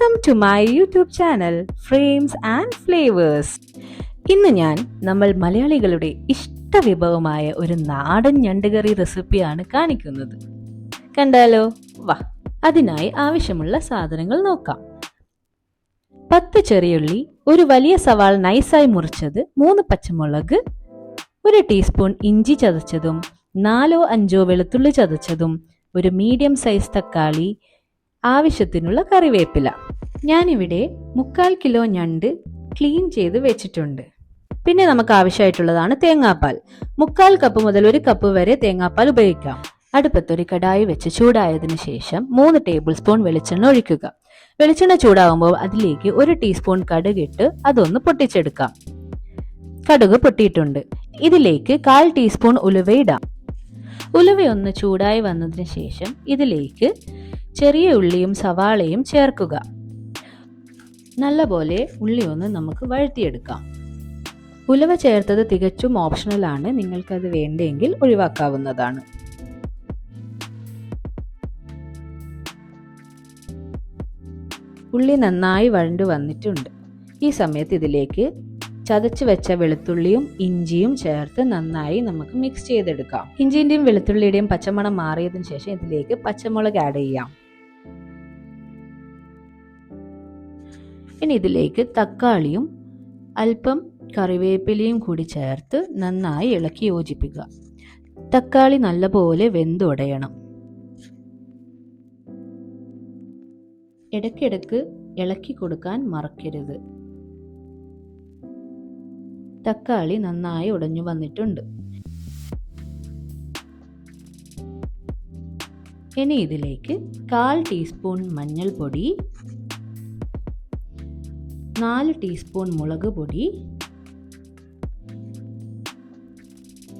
Welcome to my YouTube channel Frames and Flavours. ഇന്ന് ഞാൻ നമ്മൾ മലയാളികളുടെ ഇഷ്ടവിഭവമായ ഒരു നാടൻ ഞണ്ടുകറി റെസിപ്പിയാണ് കാണിക്കുന്നത്. കണ്ടാലോ? വാ, അതിനായി ആവശ്യമുള്ള സാധനങ്ങൾ നോക്കാം. 10 ചെറിയുള്ളി, ഒരു വലിയ സവാള നൈസായി മുറിച്ചത്, 3 പച്ചമുളക്, 1 ടീസ്പൂൺ ഇഞ്ചി ചതച്ചതും, 4-5 വെളുത്തുള്ളി ചതച്ചതും, ഒരു മീഡിയം സൈസ് തക്കാളി, ആവശ്യത്തിനുള്ള കറിവേപ്പില. ഞാനിവിടെ 3/4 കിലോ ഞണ്ട് ക്ലീൻ ചെയ്ത് വെച്ചിട്ടുണ്ട്. പിന്നെ നമുക്ക് ആവശ്യമായിട്ടുള്ളതാണ് തേങ്ങാപ്പാൽ. 3/4 കപ്പ് മുതൽ 1 കപ്പ് വരെ തേങ്ങാപ്പാൽ ഉപയോഗിക്കാം. അടുപ്പത്തൊരു കടായി വെച്ച് ചൂടായതിനു ശേഷം 3 ടേബിൾ സ്പൂൺ വെളിച്ചെണ്ണ ഒഴിക്കുക. വെളിച്ചെണ്ണ ചൂടാവുമ്പോൾ അതിലേക്ക് 1 ടീസ്പൂൺ കടുക് ഇട്ട് അതൊന്ന് പൊട്ടിച്ചെടുക്കാം. കടുക് പൊട്ടിയിട്ടുണ്ട്. ഇതിലേക്ക് 1/4 ടീസ്പൂൺ ഉലുവ ഇടാം. ഉലുവയൊന്ന് ചൂടായി വന്നതിന് ശേഷം ഇതിലേക്ക് ചെറിയ ഉള്ളിയും സവാളയും ചേർക്കുക. നല്ലപോലെ ഉള്ളി ഒന്ന് നമുക്ക് വഴറ്റിയെടുക്കാം. ഉലുവ ചേർത്തത് തികച്ചും ഓപ്ഷണലാണ്, നിങ്ങൾക്കത് വേണ്ടെങ്കിൽ ഒഴിവാക്കാവുന്നതാണ്. ഉള്ളി നന്നായി വഴണ്ടു വന്നിട്ടുണ്ട്. ഈ സമയത്ത് ഇതിലേക്ക് ചതച്ച് വെച്ച വെളുത്തുള്ളിയും ഇഞ്ചിയും ചേർത്ത് നന്നായി നമുക്ക് മിക്സ് ചെയ്തെടുക്കാം. ഇഞ്ചിന്റെയും വെളുത്തുള്ളിയുടെയും പച്ചമണം മാറിയതിനു ശേഷം ഇതിലേക്ക് പച്ചമുളക് ആഡ് ചെയ്യാം. ഇനി ഇതിലേക്ക് തക്കാളിയും അല്പം കറിവേപ്പിലയും കൂടി ചേർത്ത് നന്നായി ഇളക്കി യോജിപ്പിക്കുക. തക്കാളി നല്ലപോലെ വെന്തുടയണം. ഇടയ്ക്കിടയ്ക്ക് ഇളക്കി കൊടുക്കാൻ മറക്കരുത്. തക്കാളി നന്നായി ഉടഞ്ഞു വന്നിട്ടുണ്ട്. ഇനി ഇതിലേക്ക് 1/4 ടീസ്പൂൺ മഞ്ഞൾപ്പൊടി, 4 ടീസ്പൂൺ മുളക് പൊടി,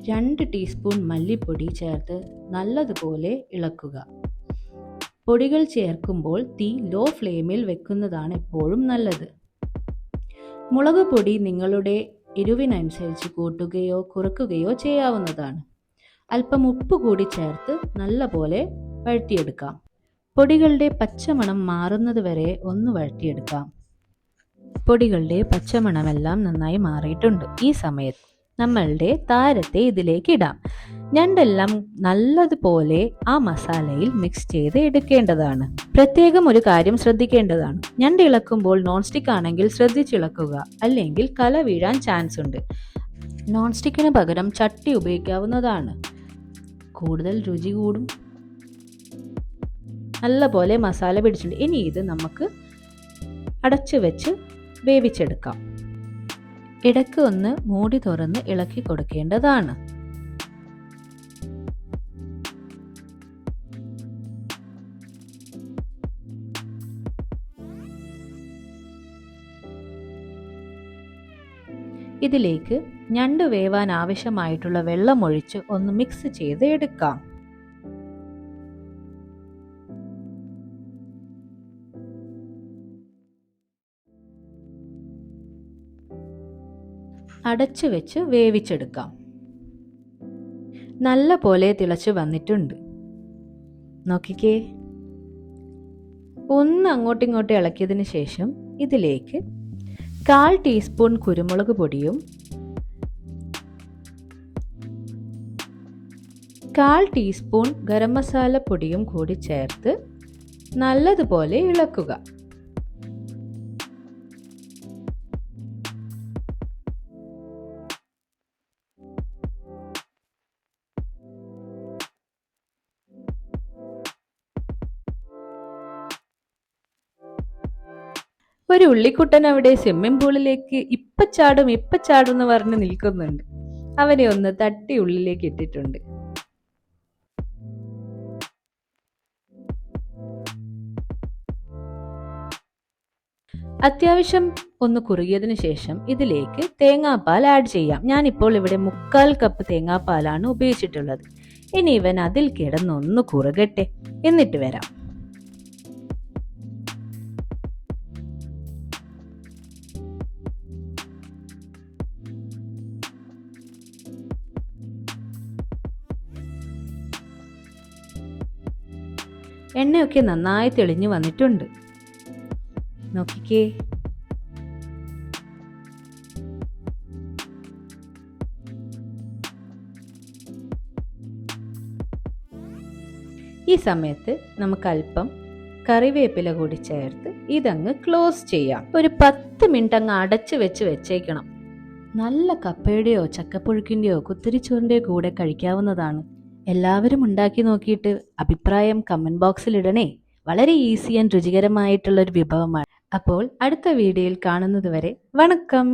2 ടീസ്പൂൺ മല്ലിപ്പൊടി ചേർത്ത് നല്ലതുപോലെ ഇളക്കുക. പൊടികൾ ചേർക്കുമ്പോൾ തീ ലോ ഫ്ലെയിമിൽ വെക്കുന്നതാണ് എപ്പോഴും നല്ലത്. മുളക് പൊടി നിങ്ങളുടെ എരിവിനനുസരിച്ച് കൂട്ടുകയോ കുറയ്ക്കുകയോ ചെയ്യാവുന്നതാണ്. അല്പം ഉപ്പ് കൂടി ചേർത്ത് നല്ലപോലെ വഴറ്റിയെടുക്കാം. പൊടികളുടെ പച്ചമണം മാറുന്നത് വരെ ഒന്ന് വഴറ്റിയെടുക്കാം. പൊടികളുടെ പച്ചമണമെല്ലാം നന്നായി മാറിയിട്ടുണ്ട്. ഈ സമയത്ത് നമ്മളുടെ താരത്തെ ഇതിലേക്ക് ഇടാം. ഞണ്ടെല്ലാം നല്ലതുപോലെ ആ മസാലയിൽ മിക്സ് ചെയ്ത് എടുക്കേണ്ടതാണ്. പ്രത്യേകം ഒരു കാര്യം ശ്രദ്ധിക്കേണ്ടതാണ്. ഞണ്ട് ഇളക്കുമ്പോൾ നോൺ സ്റ്റിക്ക് ആണെങ്കിൽ ശ്രദ്ധിച്ചിളക്കുക, അല്ലെങ്കിൽ കല വീഴാൻ ചാൻസ് ഉണ്ട്. നോൺ സ്റ്റിക്കിന് പകരം ചട്ടി ഉപയോഗിക്കാവുന്നതാണ്. കൂടുതൽ രുചി കൂടും. നല്ലപോലെ മസാല പിടിച്ചിട്ടുണ്ട്. ഇനി ഇത് നമുക്ക് അടച്ചു വെച്ച് വേവിച്ചെടുക്കാം. ഇടയ്ക്ക് ഒന്ന് മൂടി തുറന്ന് ഇളക്കി കൊടുക്കേണ്ടതാണ്. ഇതിലേക്ക് ഞണ്ട് വേവാൻ ആവശ്യമായിട്ടുള്ള വെള്ളം ഒഴിച്ച് ഒന്ന് മിക്സ് ചെയ്ത് എടുക്കാം. അടച്ചു വെച്ച് വേവിച്ചെടുക്കാം. നല്ല പോലെ തിളച്ചു വന്നിട്ടുണ്ട്. നോക്കിക്കേ. ഒന്ന് അങ്ങോട്ടും ഇങ്ങോട്ടും ഇളക്കിയതിന് ശേഷം ഇതിലേക്ക് 1/4 ടീസ്പൂൺ കുരുമുളക് പൊടിയും 1/4 ടീസ്പൂൺ ഗരം മസാല പൊടിയും കൂടി ചേർത്ത് നല്ലതുപോലെ ഇളക്കുക. ഒരു ഉള്ളിക്കുട്ടൻ അവിടെ സ്വിമ്മിംഗ് പൂളിലേക്ക് ഇപ്പ ചാടും എന്ന് പറഞ്ഞ് നിൽക്കുന്നുണ്ട്. അവനെ ഒന്ന് തട്ടി ഉള്ളിലേക്ക് ഇട്ടിട്ടുണ്ട്. അത്യാവശ്യം ഒന്ന് കുറുകിയതിനു ശേഷം ഇതിലേക്ക് തേങ്ങാപ്പാൽ ആഡ് ചെയ്യാം. ഞാനിപ്പോൾ ഇവിടെ 3/4 കപ്പ് തേങ്ങാപ്പാലാണ് ഉപയോഗിച്ചിട്ടുള്ളത്. ഇനി ഇവൻ അതിൽ കിടന്നൊന്ന് കുറുകട്ടെ, എന്നിട്ട് വരാം. എണ്ണയൊക്കെ നന്നായി തെളിഞ്ഞു വന്നിട്ടുണ്ട്. നോക്കിക്കേ. ഈ സമയത്ത് നമുക്ക് അല്പം കറിവേപ്പില കൂടി ചേർത്ത് ഇതങ്ങ് ക്ലോസ് ചെയ്യാം. ഒരു 10 മിനിറ്റ് അങ്ങ് അടച്ചു വെച്ചേക്കണം. നല്ല കപ്പയുടെയോ ചക്കപ്പുഴുക്കിൻ്റെയോ കുത്തിരിച്ചോറിൻ്റെയോ കൂടെ കഴിക്കാവുന്നതാണ്. എല്ലാവരും ഉണ്ടാക്കി നോക്കിയിട്ട് അഭിപ്രായം കമന്റ് ബോക്സിൽ ഇടണേ. വളരെ ഈസി ആൻഡ് രുചികരമായിട്ടുള്ളൊരു വിഭവമാണ്. അപ്പോൾ അടുത്ത വീഡിയോയിൽ കാണുന്നത് വരെ വണക്കം.